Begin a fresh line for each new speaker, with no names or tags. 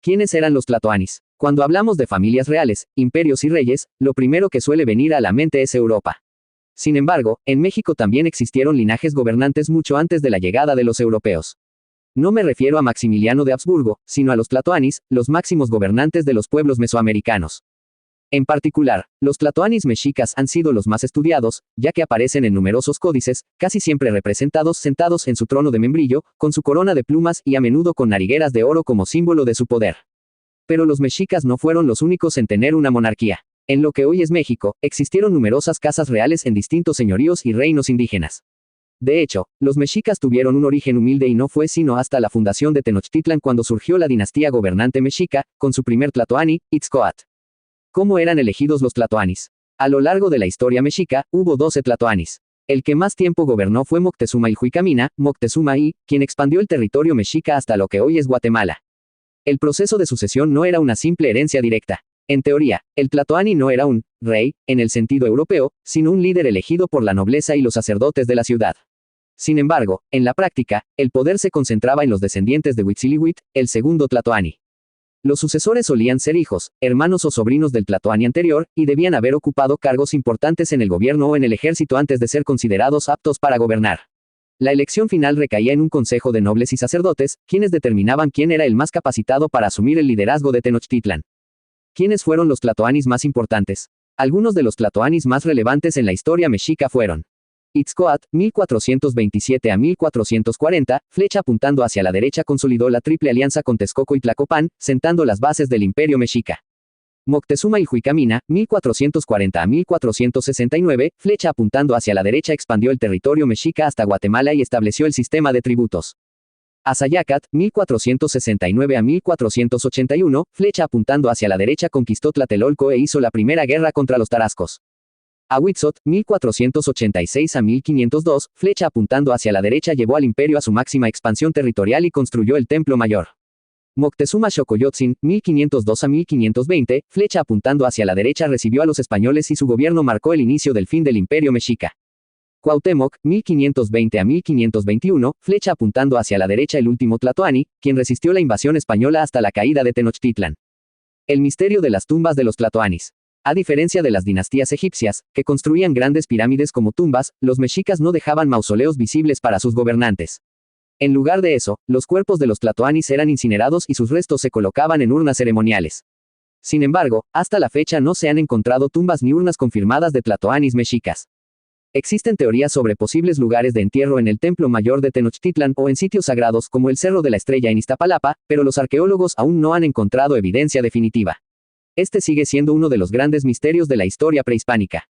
¿Quiénes eran los tlatoanis? Cuando hablamos de familias reales, imperios y reyes, lo primero que suele venir a la mente es Europa. Sin embargo, en México también existieron linajes gobernantes mucho antes de la llegada de los europeos. No me refiero a Maximiliano de Habsburgo, sino a los tlatoanis, los máximos gobernantes de los pueblos mesoamericanos. En particular, los tlatoanis mexicas han sido los más estudiados, ya que aparecen en numerosos códices, casi siempre representados sentados en su trono de membrillo, con su corona de plumas y a menudo con narigueras de oro como símbolo de su poder. Pero los mexicas no fueron los únicos en tener una monarquía. En lo que hoy es México, existieron numerosas casas reales en distintos señoríos y reinos indígenas. De hecho, los mexicas tuvieron un origen humilde y no fue sino hasta la fundación de Tenochtitlan cuando surgió la dinastía gobernante mexica, con su primer tlatoani, Itzcoat. ¿Cómo eran elegidos los tlatoanis? A lo largo de la historia mexica, hubo 12 tlatoanis. El que más tiempo gobernó fue Moctezuma Ilhuicamina, Moctezuma I, quien expandió el territorio mexica hasta lo que hoy es Guatemala. El proceso de sucesión no era una simple herencia directa. En teoría, el tlatoani no era un rey, en el sentido europeo, sino un líder elegido por la nobleza y los sacerdotes de la ciudad. Sin embargo, en la práctica, el poder se concentraba en los descendientes de Huitzilihuit, el segundo tlatoani. Los sucesores solían ser hijos, hermanos o sobrinos del tlatoani anterior, y debían haber ocupado cargos importantes en el gobierno o en el ejército antes de ser considerados aptos para gobernar. La elección final recaía en un consejo de nobles y sacerdotes, quienes determinaban quién era el más capacitado para asumir el liderazgo de Tenochtitlan. ¿Quiénes fueron los tlatoanis más importantes? Algunos de los tlatoanis más relevantes en la historia mexica fueron: Itzcoat, 1427 a 1440, flecha apuntando hacia la derecha, consolidó la triple alianza con Texcoco y Tlacopan, sentando las bases del imperio mexica. Moctezuma Ilhuicamina, 1440 a 1469, flecha apuntando hacia la derecha, expandió el territorio mexica hasta Guatemala y estableció el sistema de tributos. Azayacat, 1469 a 1481, flecha apuntando hacia la derecha, conquistó Tlatelolco e hizo la primera guerra contra los tarascos. Ahuitzot, 1486 a 1502, flecha apuntando hacia la derecha, llevó al imperio a su máxima expansión territorial y construyó el Templo Mayor. Moctezuma Xocoyotzin, 1502 a 1520, flecha apuntando hacia la derecha, recibió a los españoles y su gobierno marcó el inicio del fin del imperio mexica. Cuauhtémoc, 1520 a 1521, flecha apuntando hacia la derecha, el último tlatoani, quien resistió la invasión española hasta la caída de Tenochtitlan. El misterio de las tumbas de los tlatoanis. A diferencia de las dinastías egipcias, que construían grandes pirámides como tumbas, los mexicas no dejaban mausoleos visibles para sus gobernantes. En lugar de eso, los cuerpos de los tlatoanis eran incinerados y sus restos se colocaban en urnas ceremoniales. Sin embargo, hasta la fecha no se han encontrado tumbas ni urnas confirmadas de tlatoanis mexicas. Existen teorías sobre posibles lugares de entierro en el Templo Mayor de Tenochtitlan o en sitios sagrados como el Cerro de la Estrella en Iztapalapa, pero los arqueólogos aún no han encontrado evidencia definitiva. Este sigue siendo uno de los grandes misterios de la historia prehispánica.